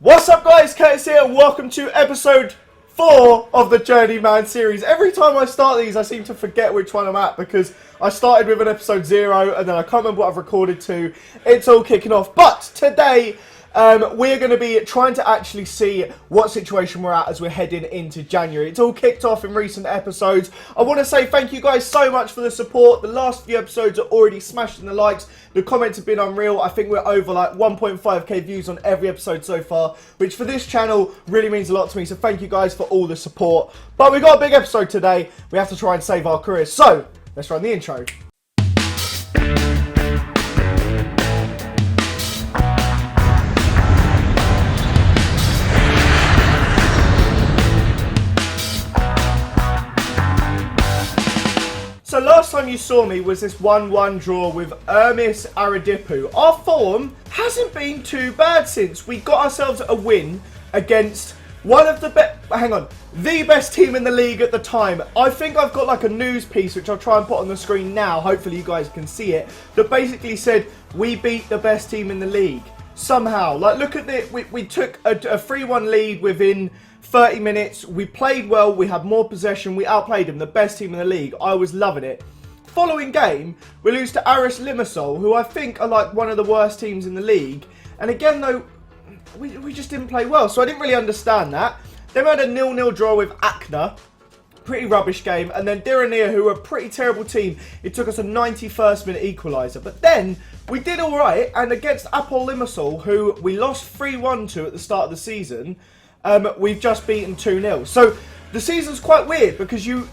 What's up guys, Curtis here and welcome to episode 4 of the Journeyman series. Every time I start these I seem to forget which one I'm at because I started with an episode 0 and then I can't remember what I've recorded to. It's all kicking off. But today we're going to be trying to actually see what situation we're at as we're heading into January. It's all kicked off in recent episodes. I want to say thank you guys so much for the support. The last few episodes are already smashing the likes. The comments have been unreal. I think we're over like 1.5k views on every episode so far, which for this channel really means a lot to me. So thank you guys for all the support. But we've got a big episode today. We have to try and save our careers. So let's run the intro. So last time you saw me was this 1-1 draw with Ermis Aradipu. Our form hasn't been too bad since. We got ourselves a win against one of the the best team in the league at the time. I think I've got like a news piece which I'll try and put on the screen now. Hopefully you guys can see it. That basically said we beat the best team in the league somehow. Like look at it. We took a 3-1 lead within 30 minutes, we played well, we had more possession, we outplayed them, the best team in the league. I was loving it. Following game, we lose to Aris Limassol, who I think are like one of the worst teams in the league. And again though, we just didn't play well, so I didn't really understand that. Then we had a 0-0 draw with Akna, pretty rubbish game. And then Diranir, who were a pretty terrible team, it took us a 91st minute equaliser. But then, we did alright, and against Apol Limassol, who we lost 3-1 to at the start of the season, we've just beaten 2-0. So the season's quite weird because you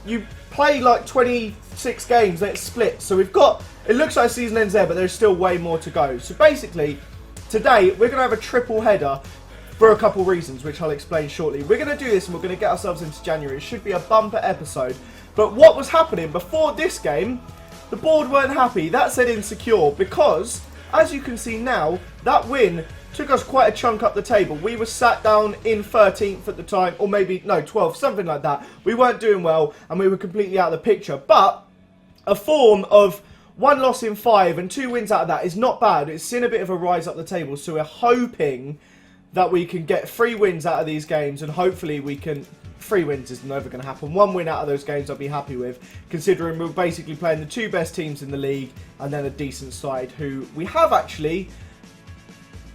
play like 26 games, then it's split. So we've got, it looks like the season ends there, but there's still way more to go. So basically, today we're going to have a triple header for a couple reasons, which I'll explain shortly. We're going to do this and we're going to get ourselves into January. It should be a bumper episode. But what was happening before this game, the board weren't happy. That said insecure because, as you can see now, that win took us quite a chunk up the table. We were sat down in 13th at the time, or maybe, no, 12th, something like that. We weren't doing well, and we were completely out of the picture. But a form of 1 loss in 5 and 2 wins out of that is not bad. It's seen a bit of a rise up the table, so we're hoping that we can get 3 wins out of these games, and hopefully we can... 3 wins is never going to happen. 1 win out of those games I'll be happy with, considering we're basically playing the 2 best teams in the league, and then a decent side who we have actually...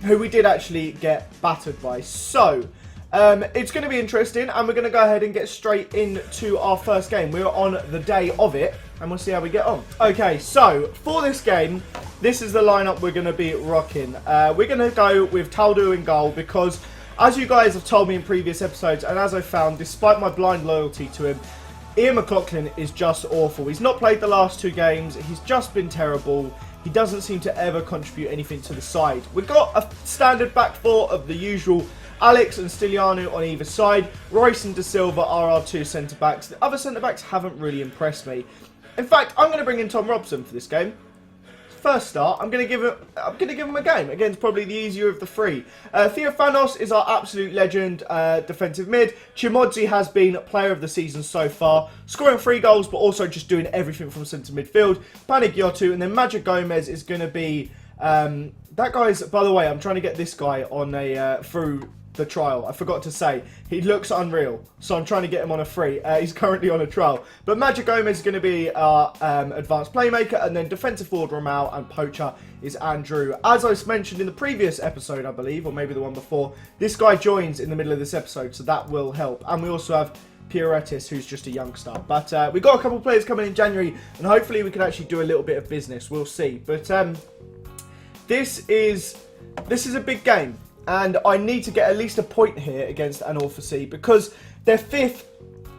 who we did actually get battered by. So, it's going to be interesting, and we're going to go ahead and get straight into our first game. We're on the day of it, and we'll see how we get on. Okay, so, for this game, this is the lineup we're going to be rocking. We're going to go with Taldu in goal, because, as you guys have told me in previous episodes, and as I found, despite my blind loyalty to him, Ian McLaughlin is just awful. He's not played the last 2 games, he's just been terrible. He doesn't seem to ever contribute anything to the side. We've got a standard back 4 of the usual Alex and Stiliano on either side. Royce and De Silva are our 2 centre-backs. The other centre-backs haven't really impressed me. In fact, I'm going to bring in Tom Robson for this game. First start, I'm going to give him a game against probably the easier of the 3. Theophanos is our absolute legend defensive mid. Chimodzi has been player of the season so far, scoring 3 goals, but also just doing everything from centre midfield. Panagiotou, and then Magic Gomez is going to be that guy's. By the way, I'm trying to get this guy on a through the trial. I forgot to say he looks unreal, so I'm trying to get him on a free. He's currently on a trial, but Magic Gomez is going to be our advanced playmaker, and then defensive forward Ramal, and poacher is Andrew. As I mentioned in the previous episode, I believe, or maybe the one before, this guy joins in the middle of this episode, so that will help. And we also have Pioretis, who's just a youngster. But we've got a couple of players coming in January, and hopefully we can actually do a little bit of business. We'll see. But this is a big game. And I need to get at least a point here against Anorthosis because they're 5th.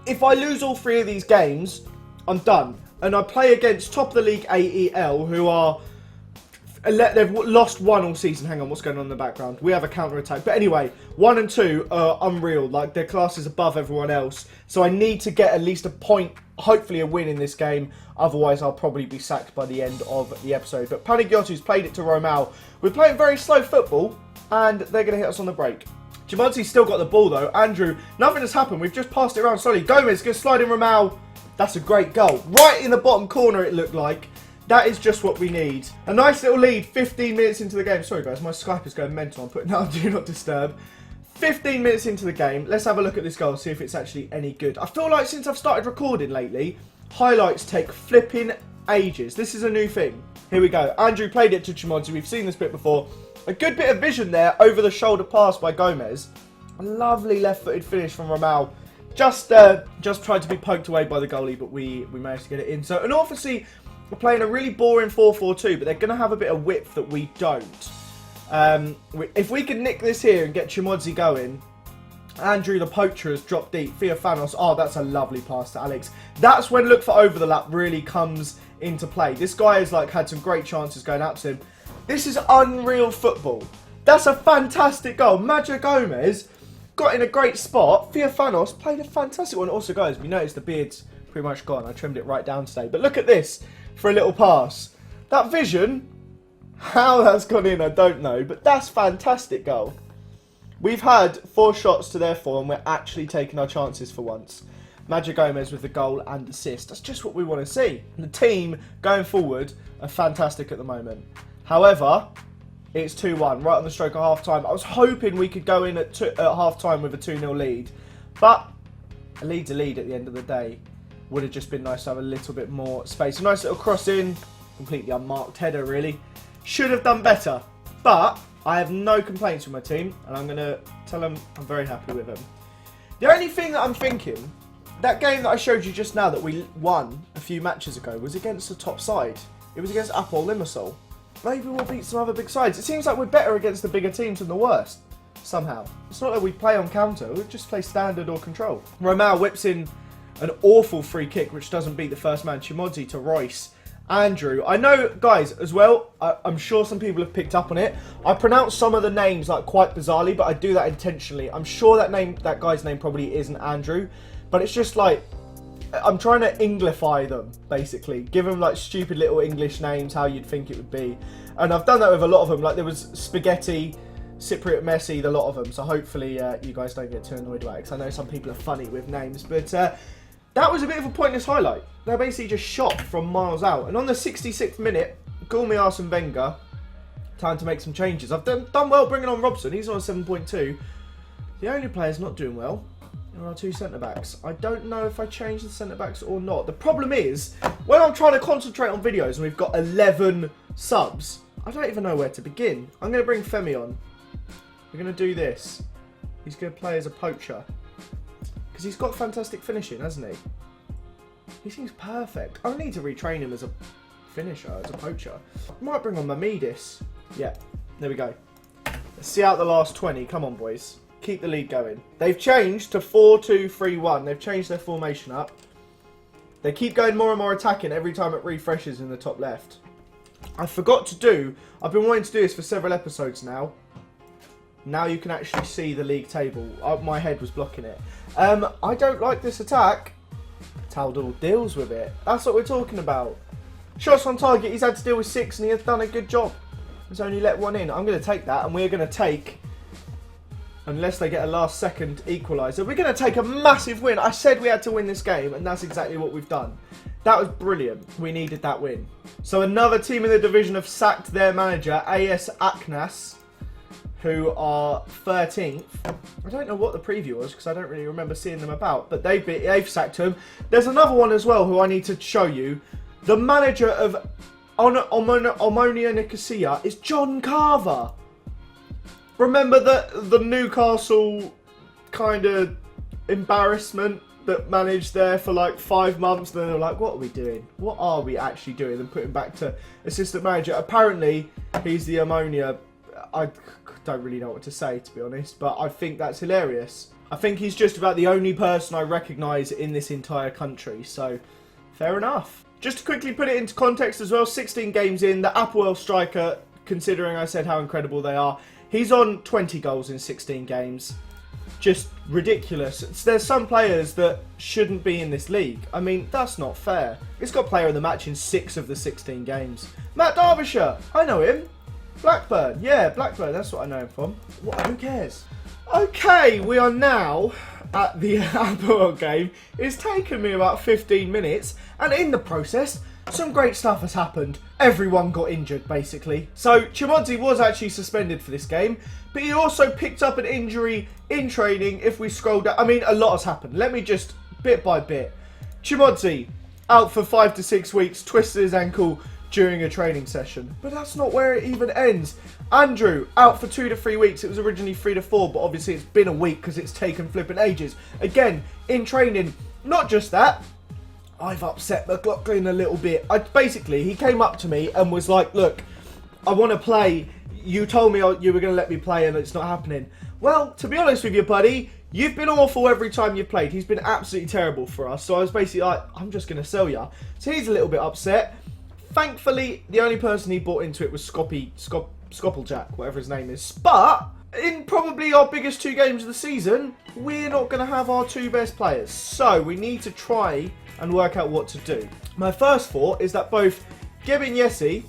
If I lose all 3 of these games, I'm done. And I play against top of the league AEL, who are... they've lost 1 all season. Hang on, what's going on in the background? We have a counter-attack. But anyway, 1 and 2 are unreal. Like, their class is above everyone else. So I need to get at least a point, hopefully a win in this game. Otherwise, I'll probably be sacked by the end of the episode. But Panagiotou's played it to Romal. We're playing very slow football, and they're going to hit us on the break. Jamonti's still got the ball, though. Andrew, nothing has happened. We've just passed it around slowly. Gomez going to slide in Ramal. That's a great goal. Right in the bottom corner, it looked like. That is just what we need. A nice little lead, 15 minutes into the game. Sorry, guys, my Skype is going mental. I'm putting that on Do Not Disturb. 15 minutes into the game, let's have a look at this goal, see if it's actually any good. I feel like since I've started recording lately, highlights take flipping ages. This is a new thing. Here we go. Andrew played it to Chimodzi. We've seen this bit before. A good bit of vision there, over the shoulder pass by Gomez. A lovely left-footed finish from Ramal. Just tried to be poked away by the goalie, but we managed to get it in. So, and obviously, we're playing a really boring 4-4-2, but they're going to have a bit of width that we don't. If we can nick this here and get Chimodzi going, Andrew the poacher has dropped deep. Theophanos, oh, that's a lovely pass to Alex. That's when look for over the lap really comes into play. This guy has like had some great chances going out to him. This is unreal football. That's a fantastic goal. Maja Gomez got in a great spot. Theophanos played a fantastic one. Also, guys, we noticed the beard's pretty much gone. I trimmed it right down today. But look at this for a little pass. That vision, how that's gone in, I don't know. But that's fantastic goal. We've had 4 shots to their 4, and we're actually taking our chances for once. Maja Gomez with the goal and assist. That's just what we want to see. The team going forward are fantastic at the moment. However, it's 2-1 right on the stroke of half-time. I was hoping we could go in at half-time with a 2-0 lead. But a lead's a lead at the end of the day. Would have just been nice to have a little bit more space. A nice little cross in. Completely unmarked header, really. Should have done better. But I have no complaints with my team. And I'm going to tell them I'm very happy with them. The only thing that I'm thinking, that game that I showed you just now that we won a few matches ago was against the top side. It was against Apple Limassol. Maybe we'll beat some other big sides. It seems like we're better against the bigger teams than the worst, somehow. It's not like we play on counter, we just play standard or control. Ramal whips in an awful free kick, which doesn't beat the first man, Chimodzi to Royce. Andrew, I know, guys, as well, I'm sure some people have picked up on it. I pronounce some of the names like quite bizarrely, but I do that intentionally. I'm sure that guy's name probably isn't Andrew, but it's just like, I'm trying to Englify them, basically. Give them, like, stupid little English names, how you'd think it would be. And I've done that with a lot of them. Like, there was Spaghetti, Cypriot Messi, a lot of them. So hopefully you guys don't get too annoyed about it, because I know some people are funny with names. But that was a bit of a pointless highlight. They basically just shot from miles out. And on the 66th minute, Gourmet Arsene Wenger, time to make some changes. I've done well bringing on Robson. He's on 7.2. The only player's not doing well are our 2 centre-backs. I don't know if I change the centre-backs or not. The problem is, when I'm trying to concentrate on videos and we've got 11 subs, I don't even know where to begin. I'm going to bring Femi on. We're going to do this. He's going to play as a poacher. Because he's got fantastic finishing, hasn't he? He seems perfect. I need to retrain him as a finisher, as a poacher. I might bring on Mamidis. Yeah, there we go. Let's see out the last 20. Come on, boys. Keep the lead going. They've changed to 4-2-3-1. They've changed their formation up. They keep going more and more attacking every time it refreshes in the top left. I forgot to do, I've been wanting to do this for several episodes now. Now you can actually see the league table. My head was blocking it. I don't like this attack. Taldal deals with it. That's what we're talking about. Shots on target, he's had to deal with 6 and he has done a good job. He's only let 1 in. I'm going to take that, and we're going to take, unless they get a last second equaliser, we're going to take a massive win. I said we had to win this game, and that's exactly what we've done. That was brilliant. We needed that win. So another team in the division have sacked their manager, AS Aknas, who are 13th. I don't know what the preview was, because I don't really remember seeing them about, but they've sacked him. There's another one as well who I need to show you. The manager of Omonia Nicosia is John Carver. Remember the Newcastle kind of embarrassment that managed there for like 5 months? Then they're like, what are we doing? What are we actually doing? And put him back to assistant manager. Apparently, he's the Ammonia. I don't really know what to say, to be honest, but I think that's hilarious. I think he's just about the only person I recognise in this entire country, so fair enough. Just to quickly put it into context as well, 16 games in, the Applewell striker, considering I said how incredible they are, he's on 20 goals in 16 games. Just ridiculous. There's some players that shouldn't be in this league. I mean, that's not fair. He's got player of the match in 6 of the 16 games. Matt Derbyshire, I know him. Blackburn, yeah, Blackburn, that's what I know him from. Who cares? Okay, we are now at the Applewell game. It's taken me about 15 minutes, and in the process, some great stuff has happened. Everyone got injured, basically. So, Chimodzi was actually suspended for this game. But he also picked up an injury in training. If we scroll down, I mean, a lot has happened. Let me just, bit by bit. Chimodzi, out for 5 to 6 weeks, twisted his ankle during a training session. But that's not where it even ends. Andrew, out for 2 to 3 weeks. It was originally 3 to 4, but obviously it's been a week because it's taken flipping ages. Again, in training, not just that, I've upset McLaughlin a little bit. Basically, he came up to me and was like, look, I want to play. You told me you were going to let me play and it's not happening. Well, to be honest with you, buddy, you've been awful every time you've played. He's been absolutely terrible for us. So I was basically like, I'm just going to sell you. So he's a little bit upset. Thankfully, the only person he bought into it was Scopplejack, whatever his name is. But in probably our biggest 2 games of the season, we're not going to have our 2 best players. So we need to try and work out what to do. My first thought is that both Gebin Yessi,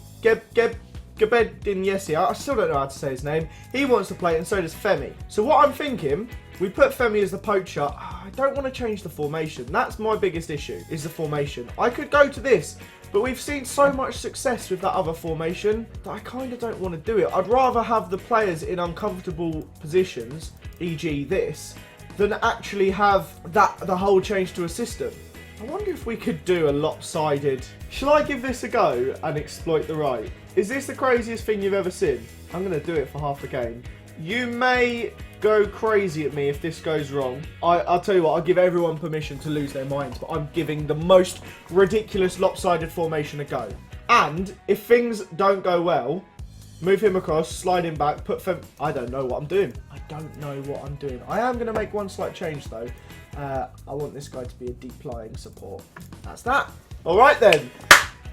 I still don't know how to say his name, he wants to play and so does Femi. So what I'm thinking, we put Femi as the poacher. I don't want to change the formation. That's my biggest issue, is the formation. I could go to this, but we've seen so much success with that other formation that I kind of don't want to do it. I'd rather have the players in uncomfortable positions, e.g. this, than actually have the whole change to a system. I wonder if we could do a lopsided... Shall I give this a go and exploit the right? Is this the craziest thing you've ever seen? I'm going to do it for half a game. You may go crazy at me if this goes wrong. I'll tell you what, I'll give everyone permission to lose their minds, but I'm giving the most ridiculous lopsided formation a go. And if things don't go well, move him across, slide him back, I don't know what I'm doing. I don't know what I'm doing. I am going to make one slight change though. I want this guy to be a deep lying support. That's that. Alright then.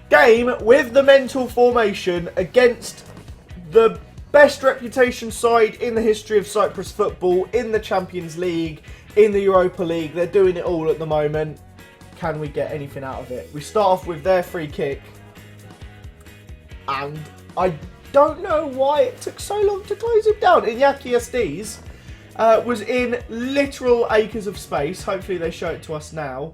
Game with the mental formation against the best reputation side in the history of Cyprus football, in the Champions League, in the Europa League. They're doing it all at the moment. Can we get anything out of it? We start off with their free kick. And I don't know why it took so long to close him down. Iñaki Astiz was in literal acres of space. Hopefully they show it to us now.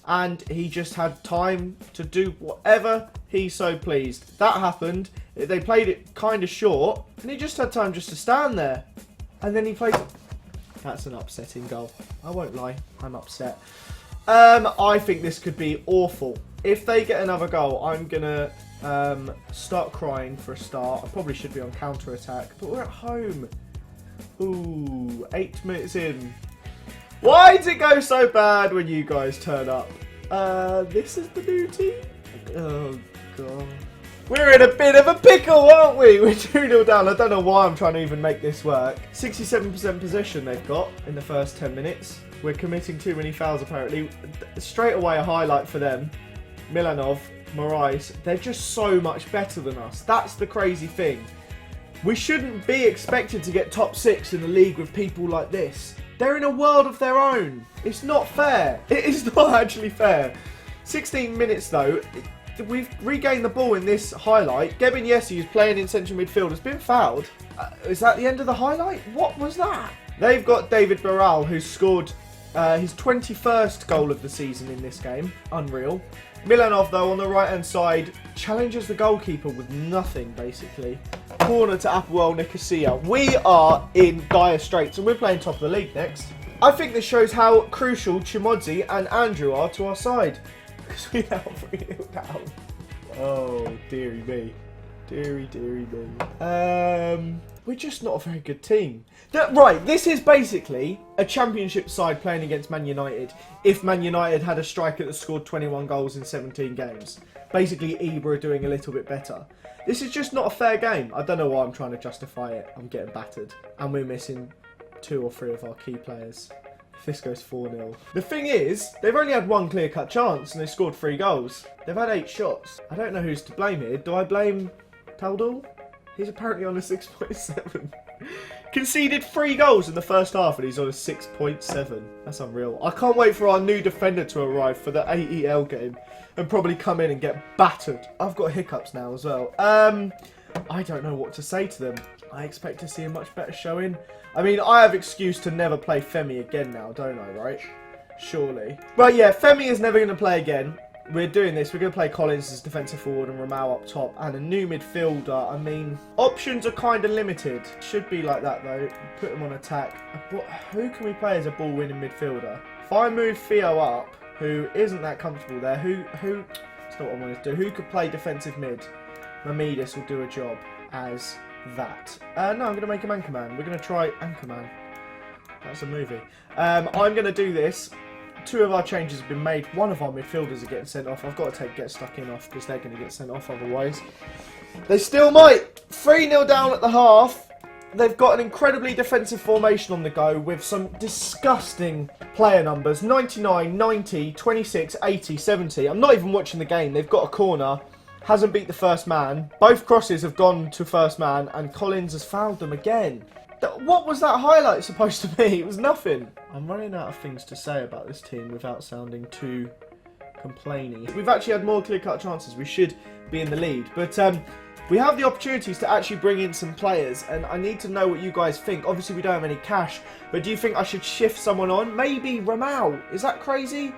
And he just had time to do whatever he so pleased. That happened. They played it kind of short. And he just had time just to stand there. And then he played... That's an upsetting goal. I won't lie. I'm upset. I think this could be awful. If they get another goal, I'm going to start crying for a start. I probably should be on counter-attack. But we're at home. Ooh, 8 minutes in. Why does it go so bad when you guys turn up? This is the new team? Oh, God. We're in a bit of a pickle, aren't we? We're 2-0 down. I don't know why I'm trying to even make this work. 67% possession they've got in the first 10 minutes. We're committing too many fouls, apparently. Straight away, a highlight for them. Milanov, Morais, they're just so much better than us. That's the crazy thing. We shouldn't be expected to get top 6 in the league with people like this. They're in a world of their own. It's not fair. It is not actually fair. 16 minutes though. We've regained the ball in this highlight. Gebin Yessi, who's playing in central midfield, has been fouled. Is that the end of the highlight? What was that? They've got David Barral, who's scored his 21st goal of the season in this game. Unreal. Milanov, though, on the right-hand side, challenges the goalkeeper with nothing, basically. Corner to Apoel Nicosia. We are in dire straits, and we're playing top of the league next. I think this shows how crucial Chimodzi and Andrew are to our side. Because we're now 3-0 down. Oh, dearie me. Dearie me. We're just not a very good team. Right, this is basically a championship side playing against Man United. If Man United had a striker that scored 21 goals in 17 games. Basically, Ibra are doing a little bit better. This is just not a fair game. I don't know why I'm trying to justify it. I'm getting battered. And we're missing 2 or 3 of our key players. If this goes 4-0. The thing is, they've only had 1 clear-cut chance and they scored 3 goals. They've had 8 shots. I don't know who's to blame here. Do I blame Taldul? He's apparently on a 6.7. Conceded 3 goals in the first half and he's on a 6.7. That's unreal. I can't wait for our new defender to arrive for the AEL game and probably come in and get battered. I've got hiccups now as well. I don't know what to say to them. I expect to see a much better showing. I mean, I have excuse to never play Femi again now, don't I, right? Surely. But yeah, Femi is never going to play again. we're doing this. We're going to play Collins as defensive forward and Ramal up top and a new midfielder. I mean, options are kind of limited. Should be like that though. Put him on attack. Who can we play as a ball-winning midfielder? If I move Theo up, who isn't that comfortable there, that's not what I wanted to do. Who could play defensive mid? Mamidis will do a job as that. No, I'm going to make him Anchorman. We're going to try Anchorman. That's a movie. I'm going to do this. 2 of our changes have been made. 1 of our midfielders are getting sent off. I've got to take get stuck in off because they're going to get sent off otherwise. They still might. 3-0 down at the half. They've got an incredibly defensive formation on the go with some disgusting player numbers. 99, 90, 26, 80, 70. I'm not even watching the game. They've got a corner. Hasn't beat the first man. Both crosses have gone to first man and Collins has fouled them again. What was that highlight supposed to be? It was nothing. I'm running out of things to say about this team without sounding too complaining. We've actually had more clear-cut chances. We should be in the lead. But we have the opportunities to actually bring in some players. And I need to know what you guys think. Obviously, we don't have any cash. But do you think I should shift someone on? Maybe Ramal. Is that crazy?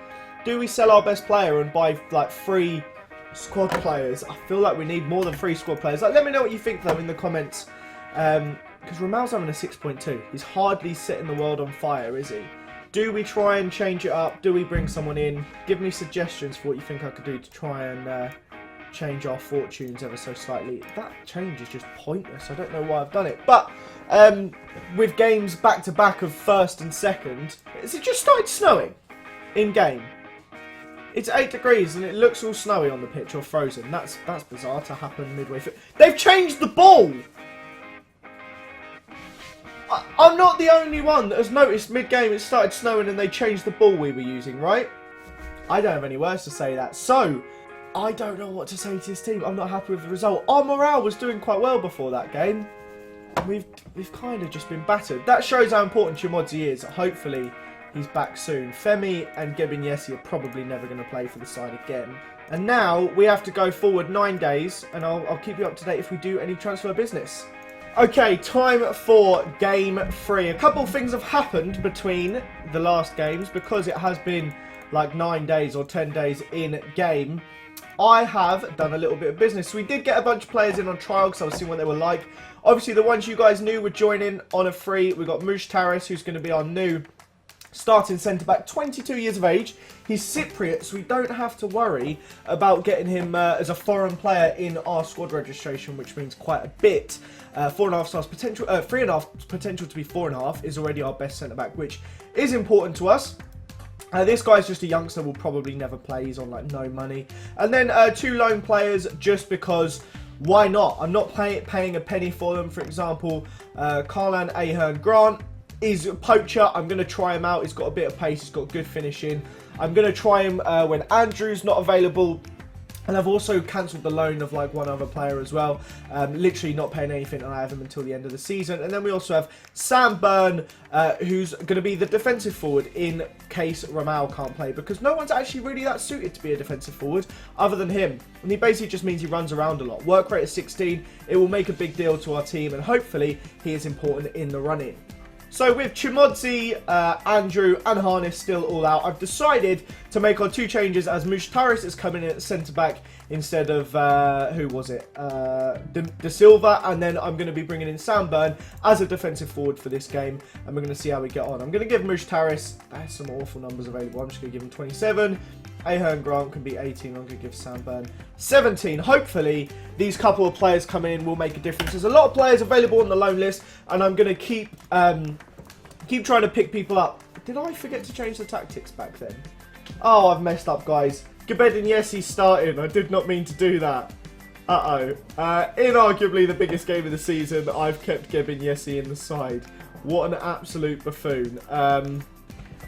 Do we sell our best player and buy like 3 squad players? I feel like we need more than 3 squad players. Let me know what you think, though, in the comments. Because Ramal's having a 6.2. He's hardly setting the world on fire, is he? Do we try and change it up? Do we bring someone in? Give me suggestions for what you think I could do to try and change our fortunes ever so slightly. That change is just pointless. I don't know why I've done it. But with games back-to-back of first and second, has it just started snowing in-game? It's 8 degrees and it looks all snowy on the pitch or frozen. That's bizarre to happen midway through. They've changed the ball! I'm not the only one that has noticed mid-game it started snowing and they changed the ball we were using, right? I don't have any words to say that. So, I don't know what to say to this team. I'm not happy with the result. Our morale was doing quite well before that game. We've kind of just been battered. That shows how important Chimodzi is. Hopefully, he's back soon. Femi and Gebinyesi are probably never going to play for the side again. And now, we have to go forward 9 days, and I'll keep you up to date if we do any transfer business. Okay, time for game 3. A couple of things have happened between the last games because it has been like 9 days or 10 days in game. I have done a little bit of business. So we did get a bunch of players in on trial because I was seeing what they were like. Obviously, the ones you guys knew would join in on a free. We've got Mushtaris, who's going to be our new starting centre-back, 22 years of age. He's Cypriot, so we don't have to worry about getting him as a foreign player in our squad registration, which means quite a bit. 4.5 stars potential, 3.5 potential to be 4.5 is already our best centre-back, which is important to us. This guy's just a youngster, will probably never play. He's on like no money. And then 2 loan players, just because why not? I'm not paying a penny for them. For example, Karlan Ahern Grant is a poacher. I'm going to try him out. He's got a bit of pace. He's got good finishing. I'm going to try him when Andrew's not available. And I've also cancelled the loan of like one other player as well. Literally not paying anything, and I have him until the end of the season. And then we also have Sam Byrne, who's going to be the defensive forward in case Ramal can't play. Because no one's actually really that suited to be a defensive forward other than him. And he basically just means he runs around a lot. Work rate is 16. It will make a big deal to our team. And hopefully he is important in the run-in. So with Chimodzi, Andrew and Harness still all out, I've decided to make our 2 changes as Mushtaris is coming in at centre-back instead of, who was it, De Silva, and then I'm going to be bringing in Sam Byrne as a defensive forward for this game, and we're going to see how we get on. I'm going to give Mushtaris, some awful numbers available, I'm just going to give him 27, Ahern Grant can be 18, I'm going to give Sam Byrne 17. Hopefully, these couple of players coming in will make a difference. There's a lot of players available on the loan list, and I'm going to keep trying to pick people up. Did I forget to change the tactics back then? Oh, I've messed up, guys. Gebinyesi starting. I did not mean to do that. Uh-oh. Inarguably the biggest game of the season, I've kept Gebinyesi in the side. What an absolute buffoon.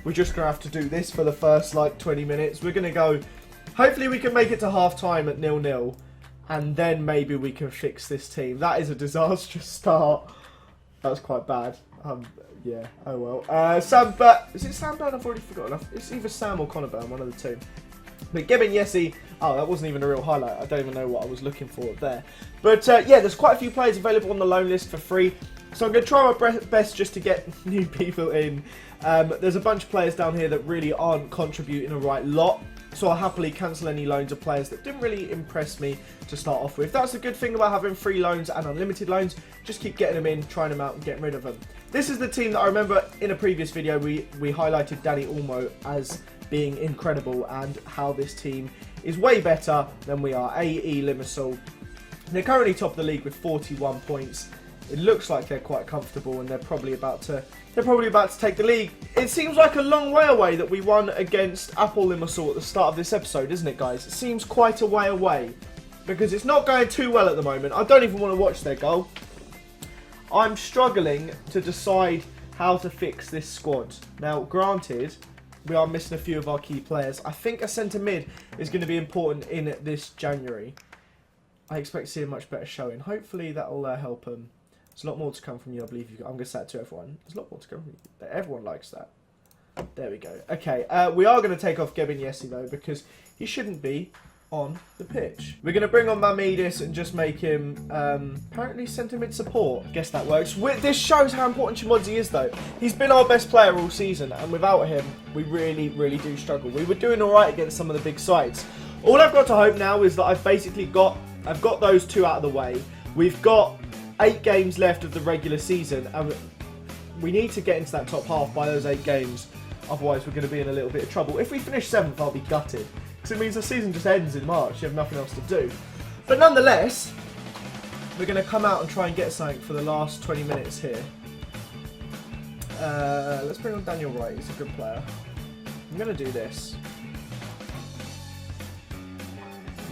We're just going to have to do this for the first, like, 20 minutes. We're going to go... Hopefully we can make it to half-time at 0-0. And then maybe we can fix this team. That is a disastrous start. That's quite bad. Yeah, oh well. Sam Byrne... Is it Sam Byrne? I've already forgotten. It's either Sam or Connor Byrne, one of the 2. But Gebinyesi... Oh, that wasn't even a real highlight. I don't even know what I was looking for there. But, yeah, there's quite a few players available on the loan list for free. So I'm going to try my best just to get new people in. There's a bunch of players down here that really aren't contributing a right lot. So I'll happily cancel any loans of players that didn't really impress me to start off with. That's the good thing about having free loans and unlimited loans. Just keep getting them in, trying them out and getting rid of them. This is the team that I remember in a previous video we highlighted Danny Olmo as being incredible and how this team is way better than we are. AE Limassol. They're currently top of the league with 41 points. It looks like they're quite comfortable and they're probably about to take the league. It seems like a long way away that we won against Apple Limassol at the start of this episode, isn't it, guys? It seems quite a way away because it's not going too well at the moment. I don't even want to watch their goal. I'm struggling to decide how to fix this squad. Now, granted, we are missing a few of our key players. I think a centre mid is going to be important in this January. I expect to see a much better showing. Hopefully that will help them. There's a lot more to come from you, I believe. I'm going to say that to everyone. There's a lot more to come from you. Everyone likes that. There we go. Okay, we are going to take off Gebin Yessi, though, because he shouldn't be on the pitch. We're going to bring on Mamidis and just make him, apparently, centre mid support. I guess that works. This shows how important Chimodzi is, though. He's been our best player all season, and without him, we really, really do struggle. We were doing all right against some of the big sides. All I've got to hope now is that I've got those two out of the way. We've got 8 games left of the regular season, and we need to get into that top half by those 8 games. Otherwise, we're going to be in a little bit of trouble. If we finish 7th, I'll be gutted, because it means the season just ends in March. You have nothing else to do. But nonetheless, we're going to come out and try and get something for the last 20 minutes here. Let's bring on Daniel Wright. He's a good player. I'm going to do this.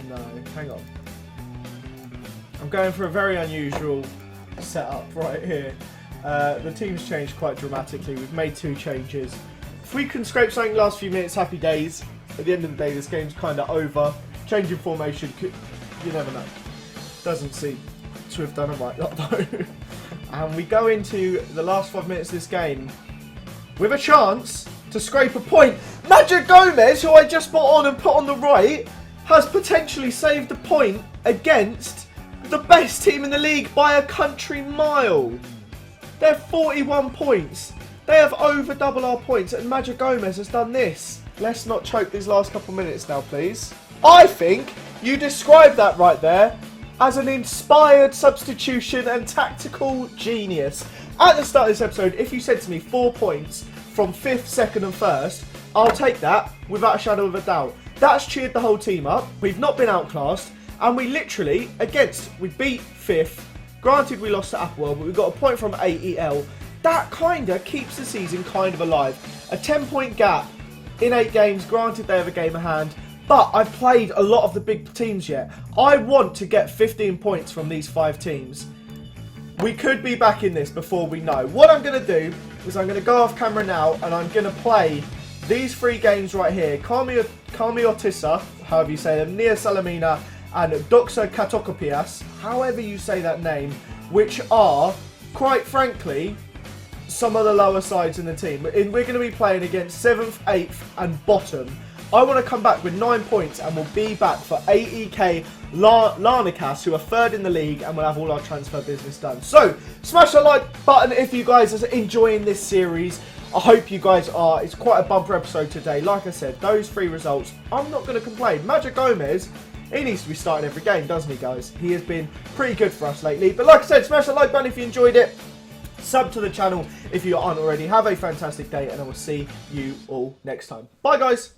No, hang on. I'm going for a very unusual setup right here. The team's changed quite dramatically. We've made 2 changes. If we can scrape something last few minutes, happy days. At the end of the day, this game's kind of over. Changing formation, you never know. Doesn't seem to have done a right lot though. And we go into the last 5 minutes of this game with a chance to scrape a point. Magic Gomez, who I just brought on and put on the right, has potentially saved a point against the best team in the league by a country mile. They're 41 points. They have over double our points, and Magic Gomez has done this. Let's not choke these last couple minutes now, please. I think you described that right there as an inspired substitution and tactical genius. At the start of this episode, if you said to me 4 points from 5th, 2nd and 1st, I'll take that without a shadow of a doubt. That's cheered the whole team up. We've not been outclassed. And we literally, we beat 5th. Granted, we lost to Applewell, but we got a point from AEL. That kind of keeps the season kind of alive. A 10-point gap in 8 games. Granted, they have a game of hand. But I've played a lot of the big teams yet. I want to get 15 points from these 5 teams. We could be back in this before we know. What I'm going to do is I'm going to go off camera now and I'm going to play these 3 games right here. Karmiotissa, however you say them, Nia Salamina, and Doxa Katokopias, however you say that name, which are, quite frankly, some of the lower sides in the team. We're going to be playing against 7th, 8th and bottom. I want to come back with 9 points and we'll be back for AEK Larnakas, who are 3rd in the league, and we'll have all our transfer business done. So, smash the like button if you guys are enjoying this series. I hope you guys are. It's quite a bumper episode today. Like I said, those 3 results, I'm not going to complain. Magic Gomez, he needs to be starting every game, doesn't he, guys? He has been pretty good for us lately. But like I said, smash the like button if you enjoyed it. Sub to the channel if you aren't already. Have a fantastic day, and I will see you all next time. Bye, guys.